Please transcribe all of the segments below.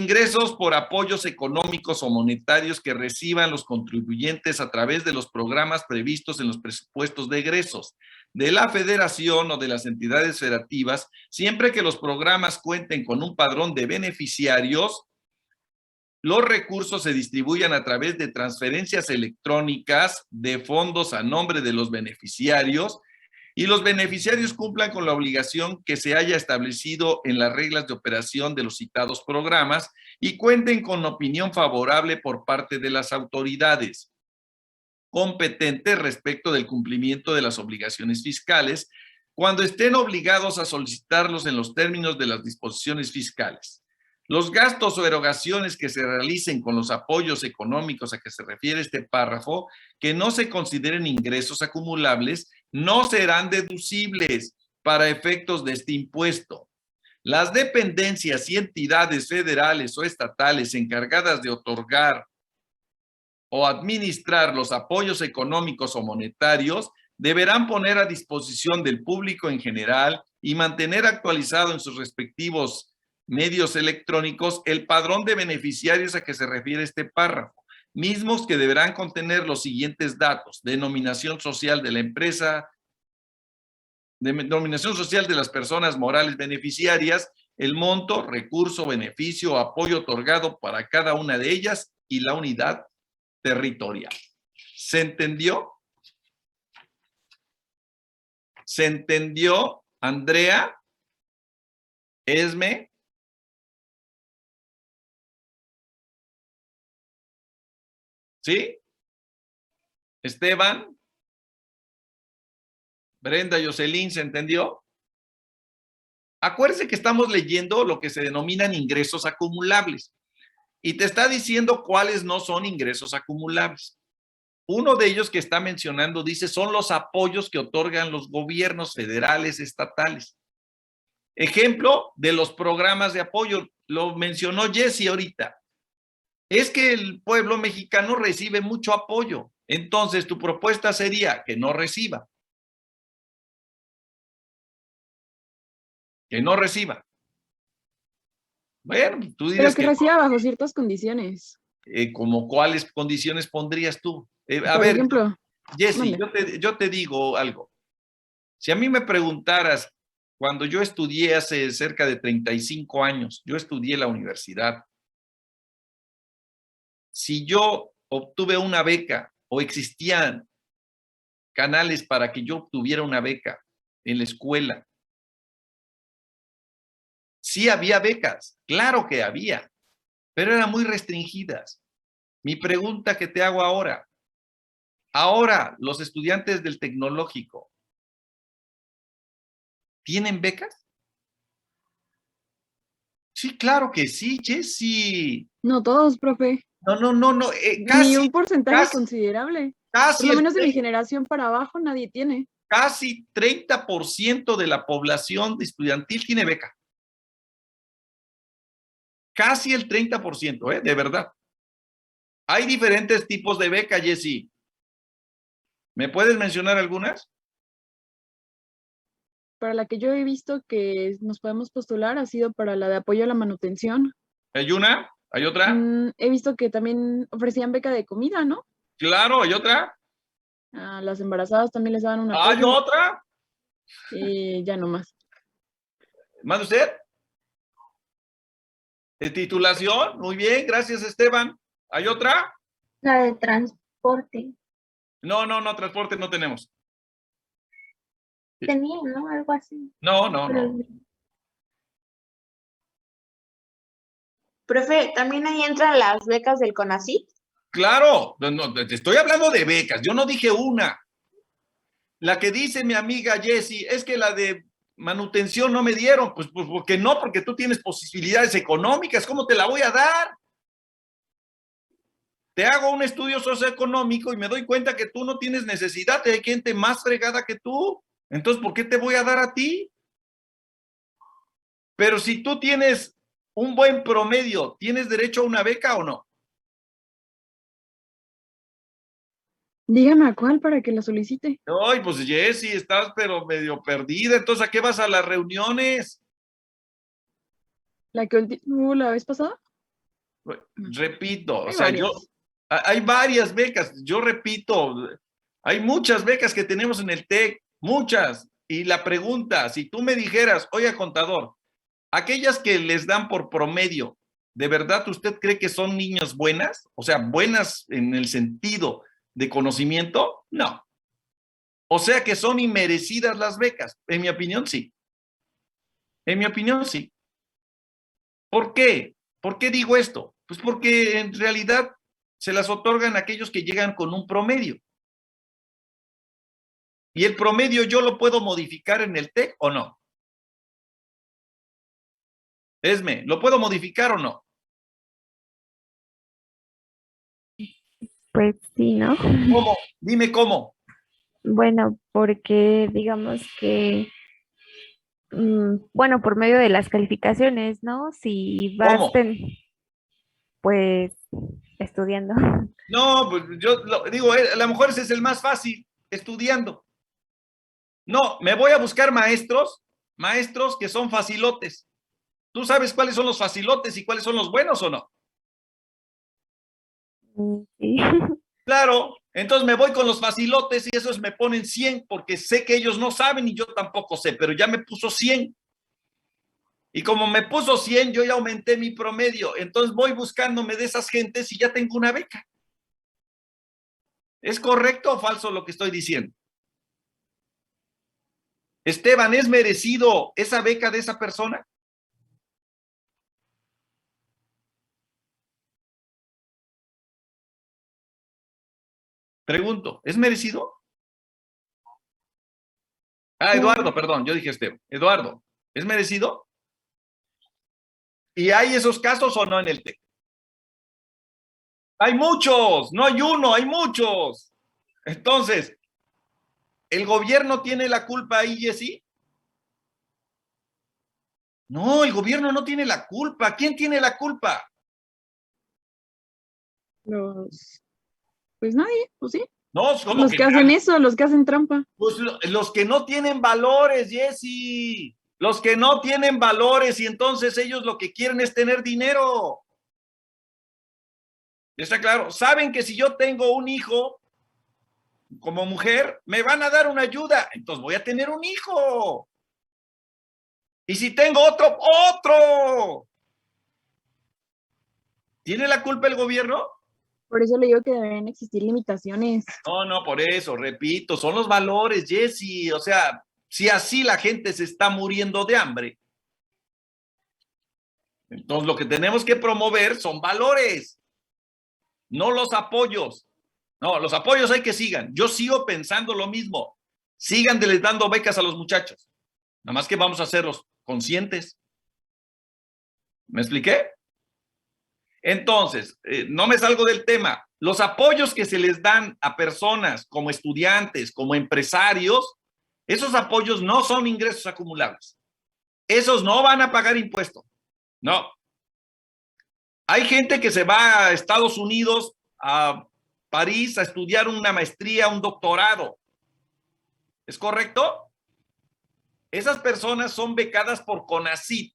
ingresos por apoyos económicos o monetarios que reciban los contribuyentes a través de los programas previstos en los presupuestos de egresos de la federación o de las entidades federativas, siempre que los programas cuenten con un padrón de beneficiarios. Los recursos se distribuyan a través de transferencias electrónicas de fondos a nombre de los beneficiarios, y los beneficiarios cumplan con la obligación que se haya establecido en las reglas de operación de los citados programas y cuenten con opinión favorable por parte de las autoridades competentes respecto del cumplimiento de las obligaciones fiscales cuando estén obligados a solicitarlos en los términos de las disposiciones fiscales. Los gastos o erogaciones que se realicen con los apoyos económicos a que se refiere este párrafo, que no se consideren ingresos acumulables, no serán deducibles para efectos de este impuesto. Las dependencias y entidades federales o estatales encargadas de otorgar o administrar los apoyos económicos o monetarios deberán poner a disposición del público en general y mantener actualizado en sus respectivos medios electrónicos el padrón de beneficiarios a que se refiere este párrafo, mismos que deberán contener los siguientes datos: denominación social de la empresa, denominación social de las personas morales beneficiarias, el monto, recurso, beneficio o apoyo otorgado para cada una de ellas y la unidad territorial. ¿Se entendió? ¿Se entendió, Andrea? Esme. ¿Sí? Esteban. Brenda, Jocelyn, ¿se entendió? Acuérdense que estamos leyendo lo que se denominan ingresos acumulables y te está diciendo cuáles no son ingresos acumulables. Uno de ellos que está mencionando dice son los apoyos que otorgan los gobiernos federales, estatales. Ejemplo de los programas de apoyo, lo mencionó Jesse ahorita. Es que el pueblo mexicano recibe mucho apoyo, entonces tu propuesta sería que no reciba. Que no reciba. Bueno, tú dirías pero que reciba bajo ciertas condiciones. ¿Como cuáles condiciones pondrías tú? A Por ver, ejemplo, Jessy, yo te digo algo. Si a mí me preguntaras, cuando yo estudié hace cerca de 35 años, yo estudié en la universidad, si yo obtuve una beca o existían canales para que yo obtuviera una beca en la escuela, sí había becas, claro que había, pero eran muy restringidas. Mi pregunta que te hago ahora los estudiantes del tecnológico, ¿tienen becas? Sí, claro que sí, Jessy. no todos, profe. No, Ni un porcentaje considerable. Por casi lo el menos de mi generación para abajo nadie tiene. Casi 30% de la población estudiantil tiene beca. Casi el 30%, de verdad. Hay diferentes tipos de beca, Jessy. ¿Me puedes mencionar algunas? Para la que yo he visto que nos podemos postular ha sido para la de apoyo a la manutención. ¿Hay una? ¿Hay otra? He visto que también ofrecían beca de comida, ¿no? Claro, ¿hay otra? A las embarazadas también les daban un ¿Hay apoyo. otra? Ya no más. ¿Más usted? ¿De titulación? Muy bien, gracias, Esteban. ¿Hay otra? La de transporte. No, transporte no tenemos. Tenía, ¿no? Algo así. No. Profe, ¿también ahí entran las becas del CONACYT? Claro, no, te estoy hablando de becas, yo no dije una. La que dice mi amiga Jessy es que la de manutención no me dieron, pues porque no, porque tú tienes posibilidades económicas, ¿cómo te la voy a dar? Te hago un estudio socioeconómico y me doy cuenta que tú no tienes necesidad, hay gente más fregada que tú, entonces ¿por qué te voy a dar a ti? Pero si tú tienes un buen promedio, ¿tienes derecho a una beca o no? Dígame a cuál para que la solicite. Ay, pues Jessy, estás pero medio perdida, entonces ¿a qué vas a las reuniones? ¿La que hubo la vez pasada? Repito, o Hay sea, varias. hay varias becas, yo repito, hay muchas becas que tenemos en el TEC, muchas. Y la pregunta, si tú me dijeras, oye, contador, aquellas que les dan por promedio, ¿de verdad usted cree que son niñas buenas? O sea, buenas en el sentido de conocimiento, no. O sea que son inmerecidas las becas. En mi opinión, sí. En mi opinión, sí. ¿Por qué? ¿Por qué digo esto? Pues porque en realidad se las otorgan a aquellos que llegan con un promedio. ¿Y el promedio yo lo puedo modificar en el TEC o no? Esme, ¿lo puedo modificar o no? Pues sí, ¿no? ¿Cómo? Dime cómo. Bueno, porque digamos que, bueno, por medio de las calificaciones, ¿no? Si vas, ¿Cómo? pues, estudiando. No, pues yo digo, a lo mejor ese es el más fácil, estudiando. No, me voy a buscar maestros que son facilotes. ¿Tú sabes cuáles son los facilotes y cuáles son los buenos o no? Sí. Claro, entonces me voy con los facilotes y esos me ponen 100 porque sé que ellos no saben y yo tampoco sé, pero ya me puso 100. Y como me puso 100, yo ya aumenté mi promedio. Entonces voy buscándome de esas gentes y ya tengo una beca. ¿Es correcto o falso lo que estoy diciendo? Esteban, ¿es merecido esa beca de esa persona? Pregunto, ¿es merecido? Ah, Eduardo, perdón, yo dije Esteban. Eduardo, ¿es merecido? ¿Y hay esos casos o no en el TEC? Hay muchos, no hay uno, hay muchos. Entonces, ¿el gobierno tiene la culpa ahí, Jessy? No, el gobierno no tiene la culpa. ¿Quién tiene la culpa? Los, pues nadie, pues sí. No, como Los que que hacen eso, los que hacen trampa. pues los que no tienen valores, Jessy. Los que no tienen valores y entonces ellos lo que quieren es tener dinero. ¿Está claro? Saben que si yo tengo un hijo como mujer, me van a dar una ayuda. Entonces voy a tener un hijo. Y si tengo otro, otro. ¿Tiene la culpa el gobierno? Por eso le digo que deberían existir limitaciones. No, no, por eso, repito, son los valores, Jessy. O sea, si así la gente se está muriendo de hambre, entonces lo que tenemos que promover son valores, no los apoyos. No, los apoyos hay que sigan. Yo sigo pensando lo mismo. Sigan les dando becas a los muchachos. Nada más que vamos a hacerlos conscientes. ¿Me expliqué? Entonces, no me salgo del tema. Los apoyos que se les dan a personas como estudiantes, como empresarios, esos apoyos no son ingresos acumulables. Esos no van a pagar impuestos. No. Hay gente que se va a Estados Unidos, a París, a estudiar una maestría, un doctorado. ¿Es correcto? Esas personas son becadas por CONACYT.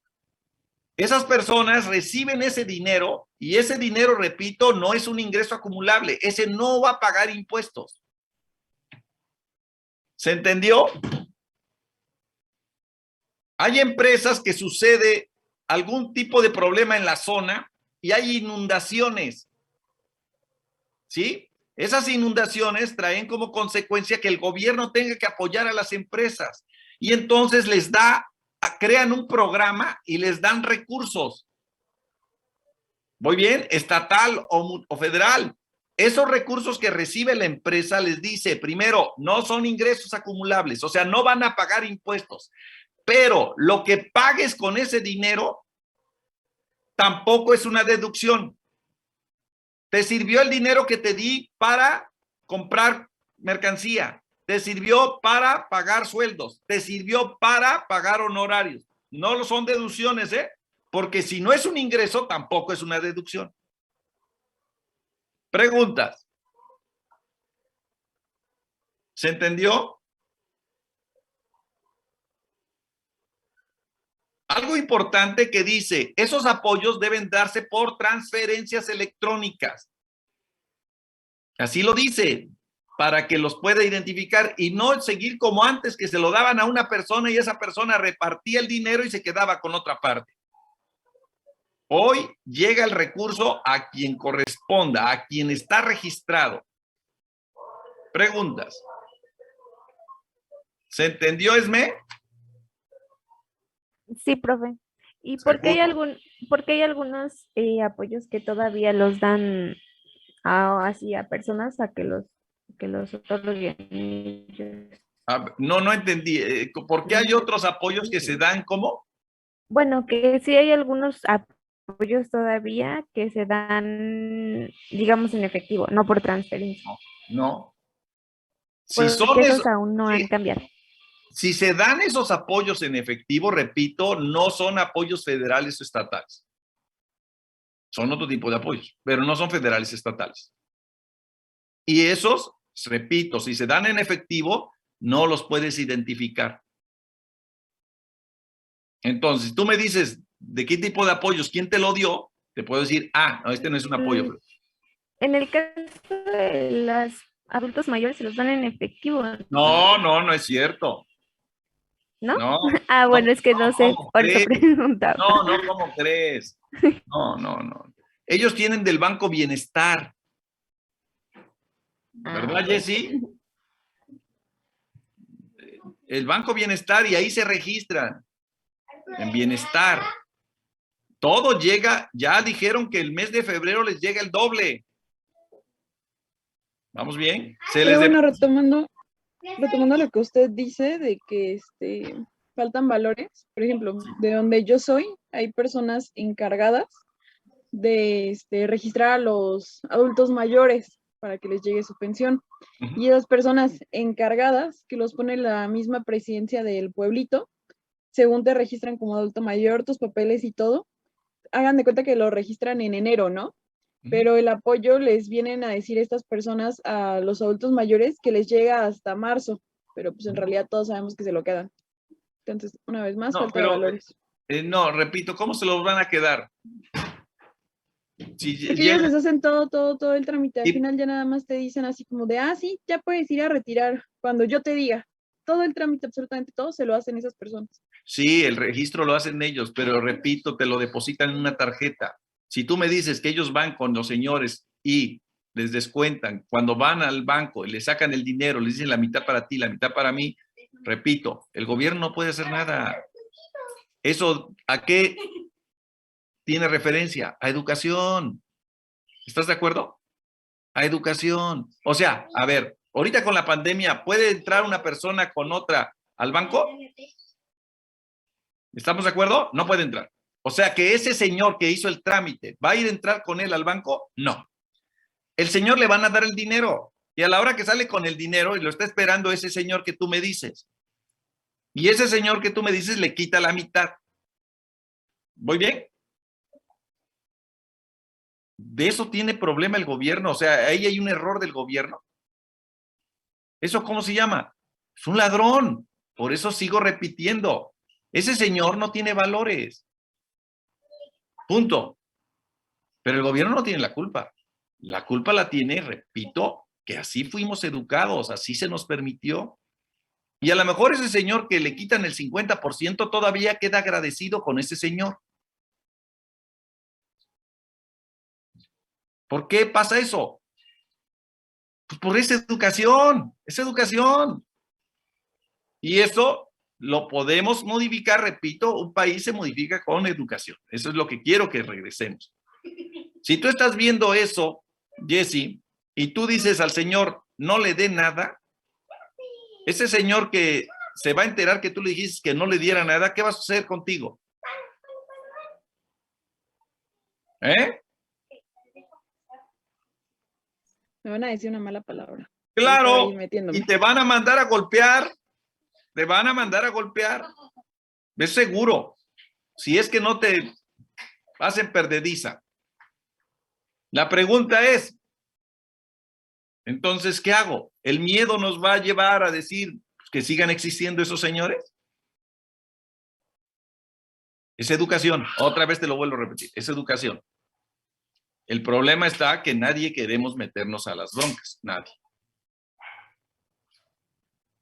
Esas personas reciben ese dinero y ese dinero, repito, no es un ingreso acumulable. Ese no va a pagar impuestos. ¿Se entendió? Hay empresas que sucede algún tipo de problema en la zona y hay inundaciones. ¿Sí? Esas inundaciones traen como consecuencia que el gobierno tenga que apoyar a las empresas y entonces les da, crean un programa y les dan recursos. ¿Voy bien? Estatal o federal. Esos recursos que recibe la empresa les dice, primero, no son ingresos acumulables, o sea, no van a pagar impuestos, pero lo que pagues con ese dinero tampoco es una deducción. Te sirvió el dinero que te di para comprar mercancía, te sirvió para pagar sueldos, te sirvió para pagar honorarios. No son deducciones, ¿eh? Porque si no es un ingreso, tampoco es una deducción. Preguntas. ¿Se entendió? Algo importante que dice, esos apoyos deben darse por transferencias electrónicas. Así lo dice, para que los pueda identificar y no seguir como antes, que se lo daban a una persona y esa persona repartía el dinero y se quedaba con otra parte. Hoy llega el recurso a quien corresponda, a quien está registrado. Preguntas. ¿Se entendió, Esme? Sí, profe. ¿Y por qué Seguro. por qué hay algunos apoyos que todavía los dan así a personas a que los otorguen ellos? No entendí. ¿Por qué hay otros apoyos que se dan como? Bueno, que sí hay algunos apoyos todavía que se dan, digamos, en efectivo, no por transferencia, No. Si porque son esos aún no han si, cambiado. si se dan esos apoyos en efectivo, repito, no son apoyos federales o estatales. Son otro tipo de apoyos, pero no son federales estatales. Y esos, repito, si se dan en efectivo, no los puedes identificar. Entonces, tú me dices, ¿de qué tipo de apoyos? ¿Quién te lo dio? Te puedo decir, no, este no es un apoyo. En el caso de los adultos mayores se los dan en efectivo, No es cierto. ¿no? No, Ah, no, bueno, es que no sé, ¿cómo por eso crees? preguntaba. No, ¿cómo crees? No. Ellos tienen del Banco Bienestar, ¿verdad, Jessy? El Banco Bienestar y ahí se registran en Bienestar. Todo llega, ya dijeron que el mes de febrero les llega el doble. ¿Vamos bien? Pero bueno, retomando lo que usted dice de que faltan valores, por ejemplo, de donde yo soy, hay personas encargadas de registrar a los adultos mayores para que les llegue su pensión. Y esas personas encargadas, que los pone la misma presidencia del pueblito, según te registran como adulto mayor, tus papeles y todo, hagan de cuenta que lo registran en enero, ¿no? Pero el apoyo les vienen a decir estas personas a los adultos mayores que les llega hasta marzo, pero pues en realidad todos sabemos que se lo quedan. Entonces, una vez más, No, falta de pero valores. no, repito, ¿cómo se los van a quedar? Si Porque ellos llega, les hacen todo el trámite. Al y- final ya nada más te dicen así como de, sí, ya puedes ir a retirar cuando yo te diga. Todo el trámite, absolutamente todo, se lo hacen esas personas. sí, el registro lo hacen ellos, pero repito, te lo depositan en una tarjeta. Si tú me dices que ellos van con los señores y les descuentan, cuando van al banco y le sacan el dinero, les dicen la mitad para ti, la mitad para mí, repito, el gobierno no puede hacer nada. ¿Eso a qué tiene referencia? A educación. ¿Estás de acuerdo? A educación. O sea, a ver, ahorita con la pandemia, ¿puede entrar una persona con otra al banco? ¿Estamos de acuerdo? No puede entrar. O sea que ese señor que hizo el trámite, ¿va a ir a entrar con él al banco? No. El señor le van a dar el dinero y a la hora que sale con el dinero y lo está esperando ese señor que tú me dices. Y ese señor que tú me dices le quita la mitad. ¿Voy bien? De eso tiene problema el gobierno. O sea, ahí hay un error del gobierno. ¿Eso cómo se llama? Es un ladrón. Por eso sigo repitiendo. Ese señor no tiene valores. Punto. Pero el gobierno no tiene la culpa. La culpa la tiene, repito, que así fuimos educados, así se nos permitió. Y a lo mejor ese señor que le quitan el 50% todavía queda agradecido con ese señor. ¿Por qué pasa eso? Pues por esa educación, esa educación. Y eso lo podemos modificar, repito, un país se modifica con educación. Eso es lo que quiero que regresemos. Si tú estás viendo eso, Jessy, y tú dices al señor, no le dé nada, ese señor que se va a enterar que tú le dijiste que no le diera nada, ¿qué va a suceder contigo? ¿Eh? Me van a decir una mala palabra. Claro, Ahí metiéndome. y te van a mandar a golpear, te van a mandar a golpear. Es seguro, si es que no te hacen perdediza. La pregunta es, entonces, ¿qué hago? ¿El miedo nos va a llevar a decir que sigan existiendo esos señores? Es educación. Otra vez te lo vuelvo a repetir. Es educación. El problema está que nadie queremos meternos a las broncas. Nadie.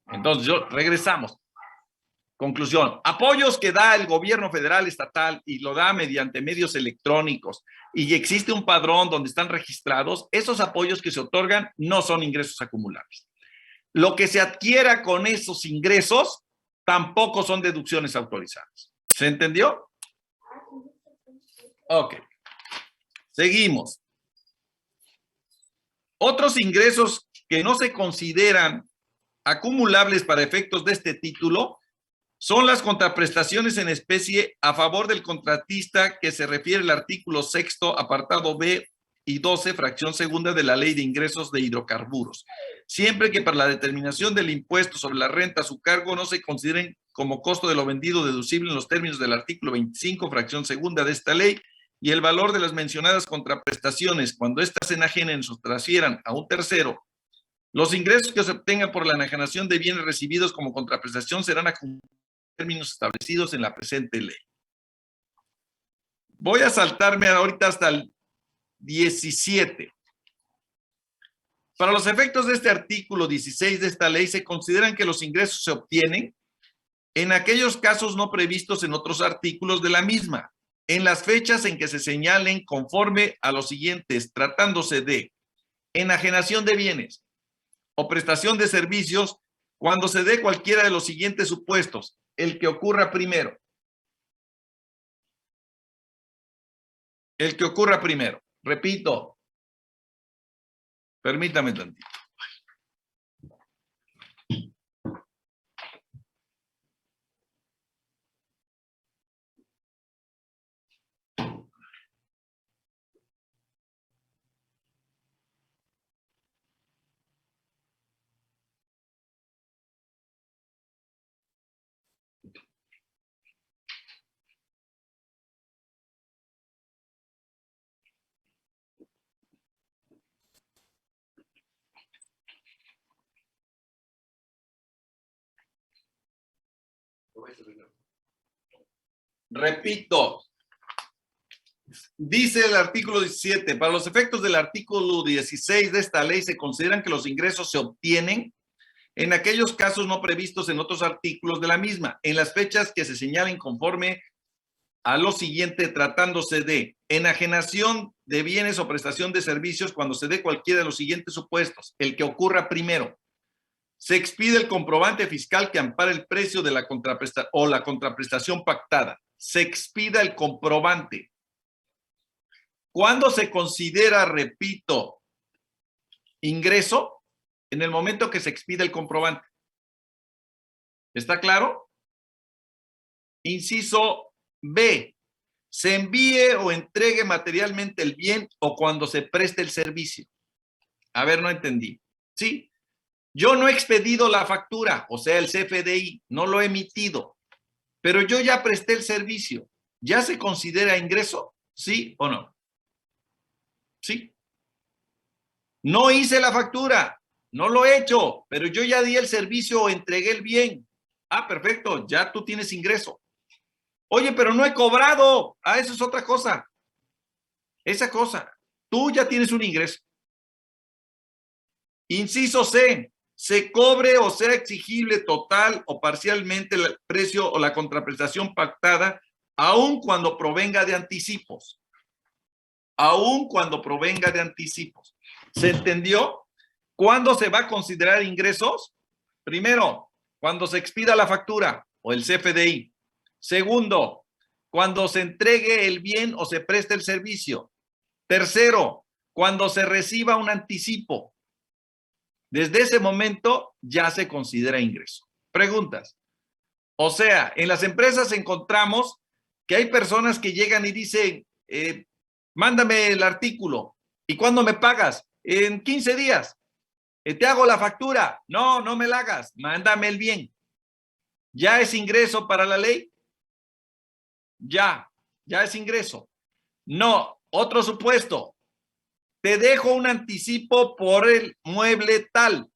Entonces, regresamos. Conclusión. Apoyos que da el gobierno federal, estatal, y lo da mediante medios electrónicos, y existe un padrón donde están registrados, esos apoyos que se otorgan no son ingresos acumulables. Lo que se adquiera con esos ingresos tampoco son deducciones autorizadas. ¿Se entendió? Ok. Seguimos. Otros ingresos que no se consideran acumulables para efectos de este título son las contraprestaciones en especie a favor del contratista que se refiere al artículo 6º, apartado B y 12, fracción segunda de la Ley de Ingresos de Hidrocarburos, siempre que para la determinación del impuesto sobre la renta a su cargo no se consideren como costo de lo vendido deducible en los términos del artículo 25, fracción segunda de esta ley, y el valor de las mencionadas contraprestaciones, cuando éstas se enajenen o transfieran a un tercero. Los ingresos que se obtengan por la enajenación de bienes recibidos como contraprestación serán acumulados en términos establecidos en la presente ley. Voy a saltarme ahorita hasta el 17. Para los efectos de este artículo 16 de esta ley, se consideran que los ingresos se obtienen en aquellos casos no previstos en otros artículos de la misma, en las fechas en que se señalen conforme a los siguientes, tratándose de enajenación de bienes o prestación de servicios, cuando se dé cualquiera de los siguientes supuestos, el que ocurra primero. El que ocurra primero. Repito. Permítame tantito. Repito, dice el artículo 17, para los efectos del artículo 16 de esta ley se consideran que los ingresos se obtienen en aquellos casos no previstos en otros artículos de la misma, en las fechas que se señalen conforme a lo siguiente, tratándose de enajenación de bienes o prestación de servicios cuando se dé cualquiera de los siguientes supuestos, el que ocurra primero. Se expide el comprobante fiscal que ampara el precio de la contraprestación o la contraprestación pactada. Se expida el comprobante. ¿Cuándo se considera, repito, ingreso? En el momento que se expida el comprobante. ¿Está claro? Inciso B. Se envíe o entregue materialmente el bien o cuando se preste el servicio. A ver, no entendí. ¿Sí? Yo no he expedido la factura, o sea, el CFDI, no lo he emitido, pero yo ya presté el servicio. ¿Ya se considera ingreso? ¿Sí o no? Sí. No hice la factura, no lo he hecho, pero yo ya di el servicio o entregué el bien. Ah, perfecto, ya tú tienes ingreso. Oye, pero no he cobrado. Ah, eso es otra cosa. Esa cosa. Tú ya tienes un ingreso. Inciso C. Se cobre o sea exigible total o parcialmente el precio o la contraprestación pactada, aun cuando provenga de anticipos. Aun cuando provenga de anticipos. ¿Se entendió? ¿Cuándo se va a considerar ingresos? Primero, cuando se expida la factura o el CFDI. Segundo, cuando se entregue el bien o se preste el servicio. Tercero, cuando se reciba un anticipo. Desde ese momento ya se considera ingreso. Preguntas. O sea, en las empresas encontramos que hay personas que llegan y dicen, mándame el artículo. ¿Y cuándo me pagas? En 15 días. Te hago la factura. No, no me la hagas. Mándame el bien. ¿Ya es ingreso para la ley? Ya es ingreso. No, otro supuesto. Te dejo un anticipo por el mueble tal.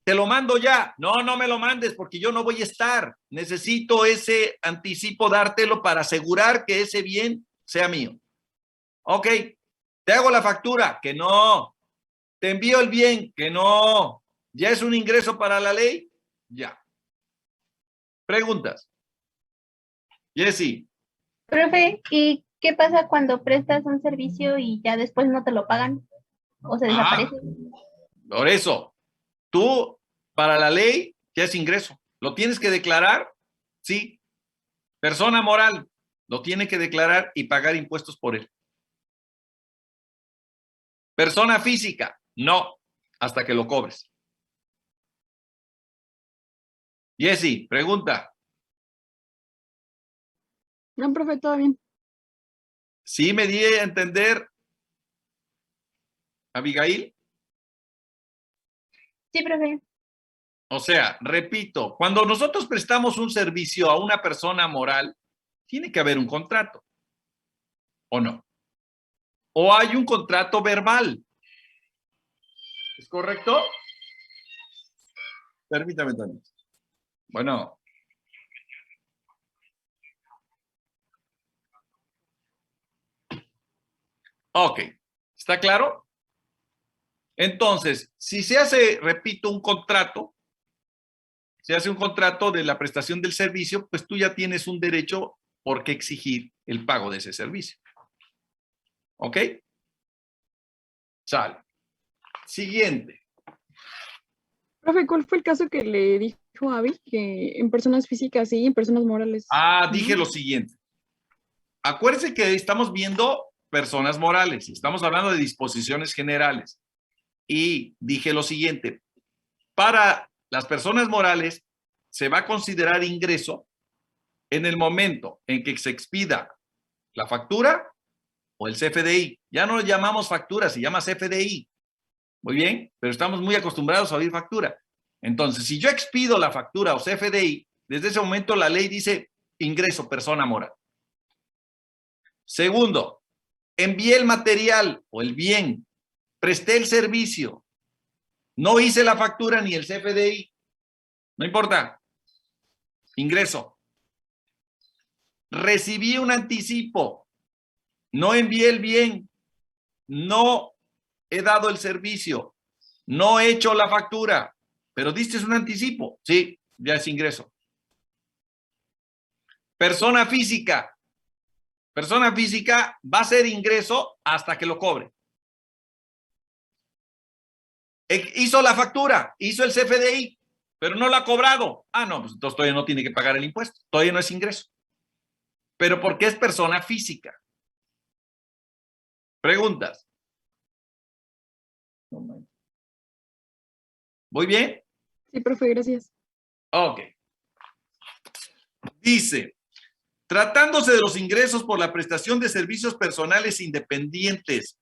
te lo mando ya. No, no me lo mandes porque yo no voy a estar. Necesito ese anticipo, dártelo para asegurar que ese bien sea mío. Ok, te hago la factura, que no. Te envío el bien, que no. ¿Ya es un ingreso para la ley? Ya. Preguntas. Jessy. Profe, ¿y qué pasa cuando prestas un servicio y ya después no te lo pagan o se desaparece? Por eso, tú, para la ley, ya es ingreso. ¿Lo tienes que declarar? Sí. Persona moral, lo tiene que declarar y pagar impuestos por él. Persona física, no, hasta que lo cobres. Jessy, pregunta. No, profe, todo bien. ¿Sí me di a entender, Abigail? Sí, profe. O sea, repito, cuando nosotros prestamos un servicio a una persona moral, tiene que haber un contrato, ¿o no? O hay un contrato verbal. ¿Es correcto? Permítame también. Bueno. Ok, ¿está claro? Entonces, si se hace, repito, un contrato, se hace un contrato de la prestación del servicio, pues tú ya tienes un derecho por qué exigir el pago de ese servicio. ¿Ok? Sale. Siguiente. Profe, ¿cuál fue el caso que le dijo a Abby? Que en personas físicas sí, en personas morales. Dije ¿no? lo siguiente. Acuérdense que estamos viendo personas morales, estamos hablando de disposiciones generales. Y dije lo siguiente, para las personas morales se va a considerar ingreso en el momento en que se expida la factura o el CFDI. Ya no lo llamamos factura, se llama CFDI. Muy bien, pero estamos muy acostumbrados a oír factura. Entonces, si yo expido la factura o CFDI, desde ese momento la ley dice ingreso persona moral. Segundo, envié el material o el bien, presté el servicio, no hice la factura ni el CFDI, no importa, ingreso. Recibí un anticipo, no envié el bien, no he dado el servicio, no he hecho la factura, pero diste un anticipo, sí, ya es ingreso. Persona física va a ser ingreso hasta que lo cobre. Hizo la factura, hizo el CFDI, pero no lo ha cobrado. No, pues entonces todavía no tiene que pagar el impuesto, todavía no es ingreso. Pero ¿por qué es persona física? Preguntas. ¿Voy bien? Sí, profe, gracias. Ok. Dice, tratándose de los ingresos por la prestación de servicios personales independientes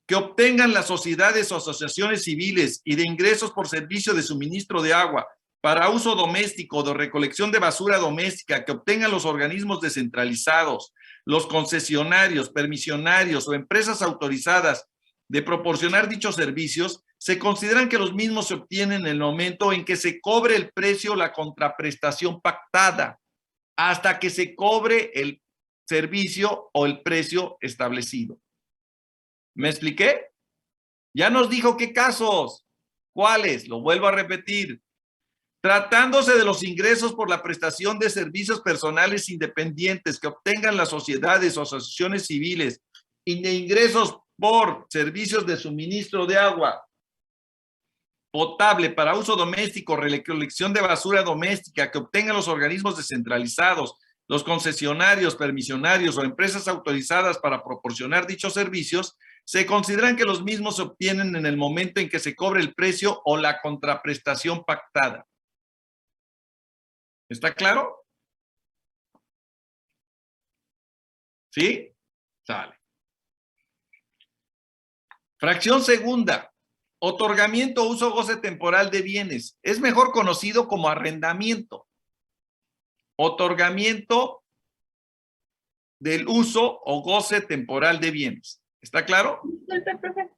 que obtengan las sociedades o asociaciones civiles y de ingresos por servicio de suministro de agua para uso doméstico o de recolección de basura doméstica que obtengan los organismos descentralizados, los concesionarios, permisionarios o empresas autorizadas de proporcionar dichos servicios, se consideran que los mismos se obtienen en el momento en que se cobre el precio o la contraprestación pactada, hasta que se cobre el servicio o el precio establecido. ¿Me expliqué? Ya nos dijo qué casos. ¿Cuáles? Lo vuelvo a repetir. Tratándose de los ingresos por la prestación de servicios personales independientes que obtengan las sociedades o asociaciones civiles y de ingresos por servicios de suministro de agua potable para uso doméstico, recolección de basura doméstica que obtengan los organismos descentralizados, los concesionarios, permisionarios o empresas autorizadas para proporcionar dichos servicios, se consideran que los mismos se obtienen en el momento en que se cobre el precio o la contraprestación pactada. ¿Está claro? ¿Sí? Sale. Fracción segunda. Otorgamiento, uso, goce temporal de bienes. Es mejor conocido como arrendamiento. Otorgamiento del uso o goce temporal de bienes. ¿Está claro? Disculpe, profe.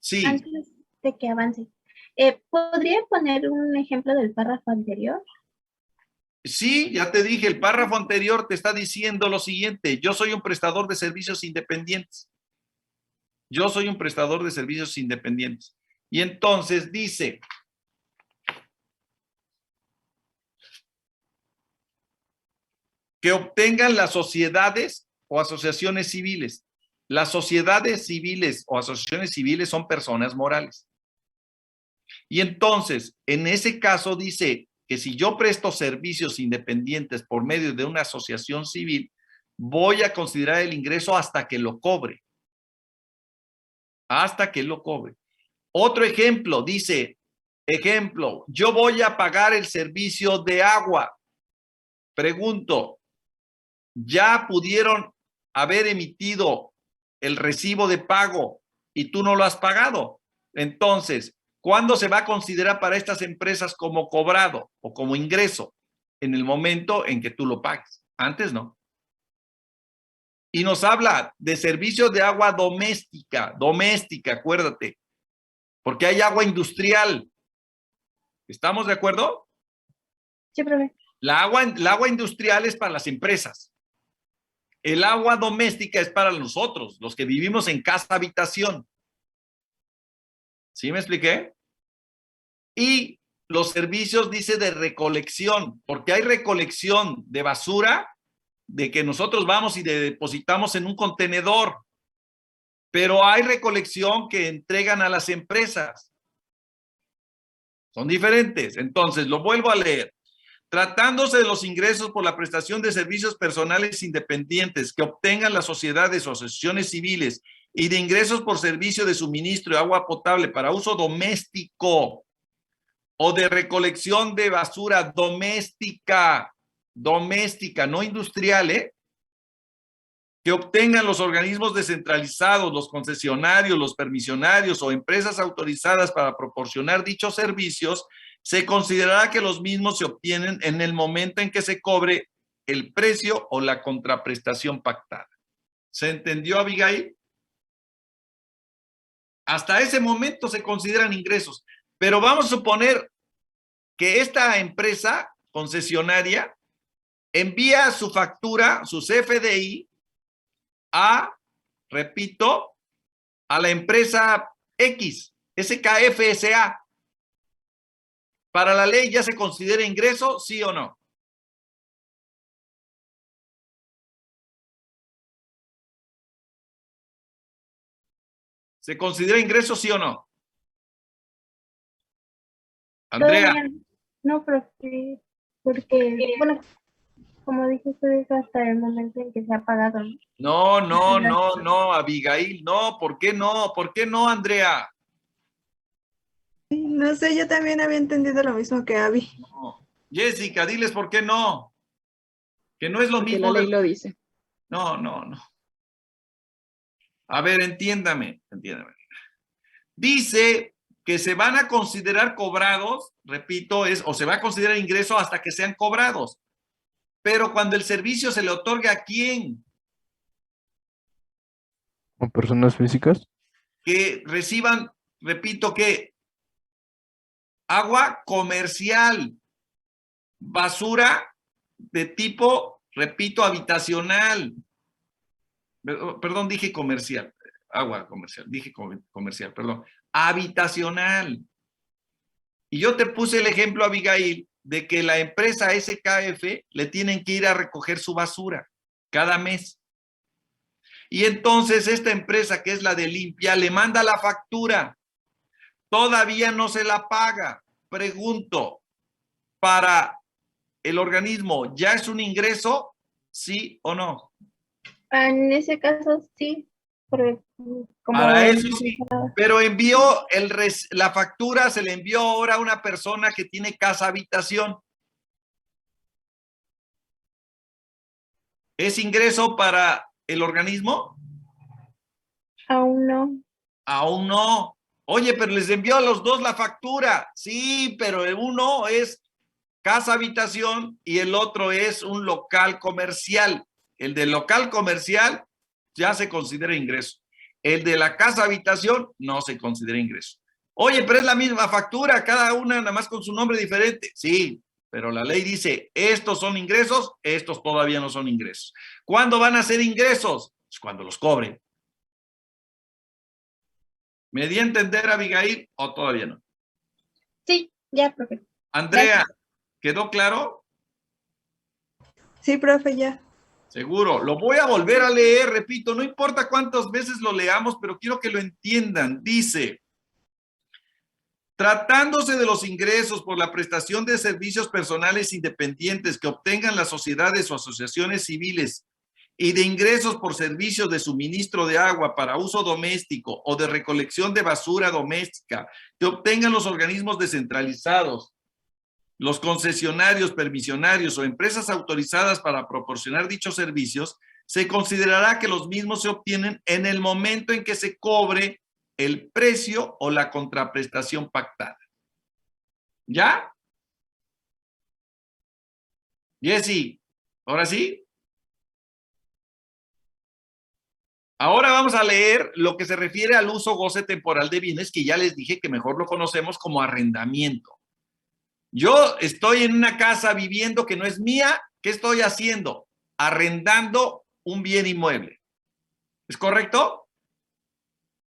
Sí. Antes de que avance. ¿Podría poner un ejemplo del párrafo anterior? Sí, ya te dije, el párrafo anterior te está diciendo lo siguiente: yo soy un prestador de servicios independientes. Yo soy un prestador de servicios independientes. Y entonces dice, que obtengan las sociedades o asociaciones civiles. Las sociedades civiles o asociaciones civiles son personas morales. Y entonces, en ese caso dice que si yo presto servicios independientes por medio de una asociación civil, voy a considerar el ingreso hasta que lo cobre. Hasta que lo cobre. Otro ejemplo, dice, ejemplo, yo voy a pagar el servicio de agua. Pregunto, ¿ya pudieron haber emitido el recibo de pago y tú no lo has pagado? Entonces, ¿cuándo se va a considerar para estas empresas como cobrado o como ingreso? En el momento en que tú lo pagues. Antes no. Y nos habla de servicios de agua doméstica, acuérdate, porque hay agua industrial. ¿Estamos de acuerdo? Sí, profe. El agua industrial es para las empresas. El agua doméstica es para nosotros, los que vivimos en casa habitación. ¿Sí me expliqué? Y los servicios, dice, de recolección, porque hay recolección de basura, de que nosotros vamos y depositamos en un contenedor, pero hay recolección que entregan a las empresas. Son diferentes. Entonces, lo vuelvo a leer. Tratándose de los ingresos por la prestación de servicios personales independientes que obtengan las sociedades o asociaciones civiles y de ingresos por servicio de suministro de agua potable para uso doméstico o de recolección de basura doméstica, no industrial, que obtengan los organismos descentralizados, los concesionarios, los permisionarios o empresas autorizadas para proporcionar dichos servicios, se considerará que los mismos se obtienen en el momento en que se cobre el precio o la contraprestación pactada. ¿Se entendió, Abigail? Hasta ese momento se consideran ingresos, pero vamos a suponer que esta empresa concesionaria envía su factura, su CFDI, repito, a la empresa X, SKFSA. ¿Para la ley ya se considera ingreso, sí o no? ¿Se considera ingreso, sí o no? Andrea. Todavía no, profe, porque, bueno, como dice usted, es hasta el momento en que se ha pagado, ¿no? No, Abigail, no, ¿por qué no? ¿Por qué no, Andrea? No sé, yo también había entendido lo mismo que Abby. No. Jessica, diles por qué no. Que no es lo Porque mismo. la ley lo dice. No. A ver, entiéndame. Dice que se van a considerar cobrados, repito, o se va a considerar ingreso hasta que sean cobrados. Pero cuando el servicio se le otorga ¿a quién? ¿O personas físicas? Que reciban, repito, que agua comercial, basura de tipo, repito, habitacional. Perdón, dije comercial. Agua comercial, dije comercial, perdón. Habitacional. Y yo te puse el ejemplo, Abigail, de que la empresa SKF le tienen que ir a recoger su basura cada mes. Y entonces esta empresa, que es la de limpia, le manda la factura. Todavía no se la paga. Pregunto, ¿para el organismo ya es un ingreso? ¿Sí o no? En ese caso, sí, porque como Para eso sí, pero envió la factura, se le envió ahora a una persona que tiene casa habitación. ¿Es ingreso para el organismo? aún no. Aún no. Oye, pero les envió a los dos la factura. Sí, pero uno es casa habitación y el otro es un local comercial. El del local comercial ya se considera ingreso. El de la casa habitación no se considera ingreso. Oye, pero es la misma factura, cada una nada más con su nombre diferente. Sí, pero la ley dice, estos son ingresos, estos todavía no son ingresos. ¿Cuándo van a ser ingresos? Pues cuando los cobren. ¿Me di a entender, Abigail, o todavía no? Sí, ya, profe. Andrea, ¿quedó claro? Sí, profe, ya. Seguro. Lo voy a volver a leer, repito, no importa cuántas veces lo leamos, pero quiero que lo entiendan. Dice, tratándose de los ingresos por la prestación de servicios personales independientes que obtengan las sociedades o asociaciones civiles y de ingresos por servicios de suministro de agua para uso doméstico o de recolección de basura doméstica que obtengan los organismos descentralizados, los concesionarios, permisionarios o empresas autorizadas para proporcionar dichos servicios, se considerará que los mismos se obtienen en el momento en que se cobre el precio o la contraprestación pactada. ¿Ya? Jessy, ¿ahora sí? Ahora vamos a leer lo que se refiere al uso goce temporal de bienes, que ya les dije que mejor lo conocemos como arrendamiento. Yo estoy en una casa viviendo que no es mía, ¿qué estoy haciendo? Arrendando un bien inmueble. ¿Es correcto?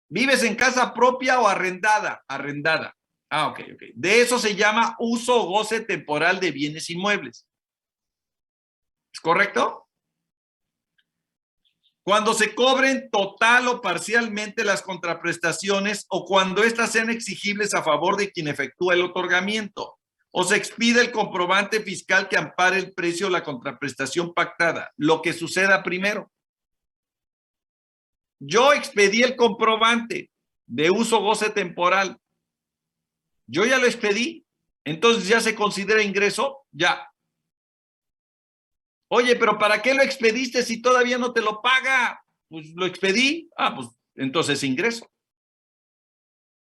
¿Vives en casa propia o arrendada? Arrendada. Ah, ok. De eso se llama uso o goce temporal de bienes inmuebles. ¿Es correcto? Cuando se cobren total o parcialmente las contraprestaciones o cuando éstas sean exigibles a favor de quien efectúa el otorgamiento, o se expide el comprobante fiscal que ampare el precio o la contraprestación pactada, lo que suceda primero. Yo expedí el comprobante de uso goce temporal. Yo ya lo expedí, entonces ya se considera ingreso, ya. Oye, pero ¿para qué lo expediste si todavía no te lo paga? Pues lo expedí. Ah, pues entonces ingreso.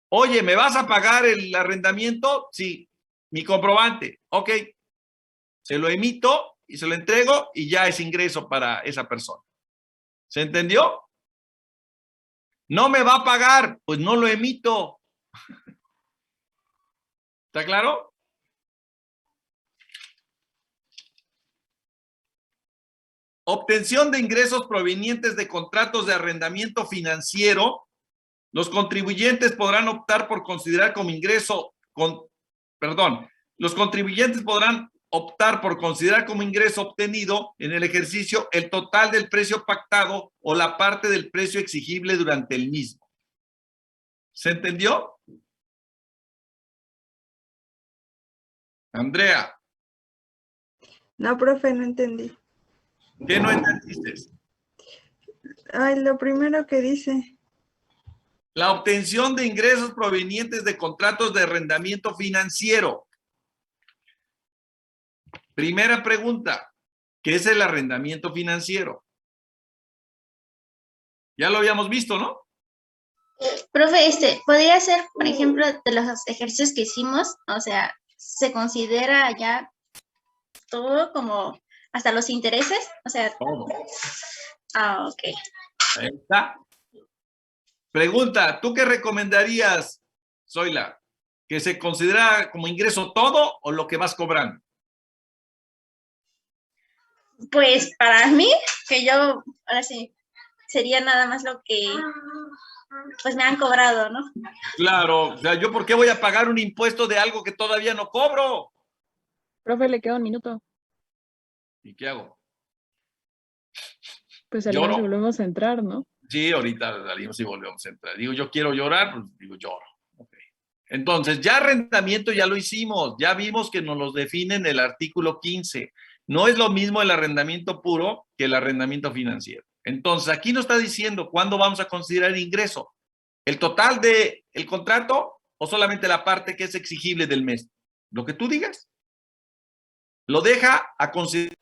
Oye, ¿me vas a pagar el arrendamiento? Sí. Mi comprobante. Ok. Se lo emito y se lo entrego y ya es ingreso para esa persona. ¿Se entendió? No me va a pagar, pues no lo emito. ¿Está claro? Obtención de ingresos provenientes de contratos de arrendamiento financiero. Los contribuyentes podrán optar por considerar como ingreso, los contribuyentes podrán optar por considerar como ingreso obtenido en el ejercicio el total del precio pactado o la parte del precio exigible durante el mismo. ¿Se entendió? Andrea. No, profe, no entendí. ¿Qué no entendiste? Ay, lo primero que dice. La obtención de ingresos provenientes de contratos de arrendamiento financiero. Primera pregunta, ¿qué es el arrendamiento financiero? Ya lo habíamos visto, ¿no? Profe, podría ser, por ejemplo, de los ejercicios que hicimos, o sea, se considera ya todo como hasta los intereses, o sea. Todo. Ah, ok. Ahí está. Pregunta, ¿tú qué recomendarías, Zoila? ¿Que se considera como ingreso todo o lo que vas cobrando? Pues para mí, que yo, ahora sí, sería nada más lo que pues me han cobrado, ¿no? Claro, o sea, ¿yo por qué voy a pagar un impuesto de algo que todavía no cobro? Profe, le queda un minuto. ¿Y qué hago? Pues salimos y volvemos a entrar, ¿no? Sí, ahorita salimos y volvemos a entrar. Digo, yo quiero llorar, pues digo, lloro. Okay. Entonces, ya arrendamiento ya lo hicimos, ya vimos que nos los define en el artículo 15. No es lo mismo el arrendamiento puro que el arrendamiento financiero. Entonces, aquí nos está diciendo cuándo vamos a considerar ingreso. ¿El total del contrato o solamente la parte que es exigible del mes? Lo que tú digas. Lo deja a considerar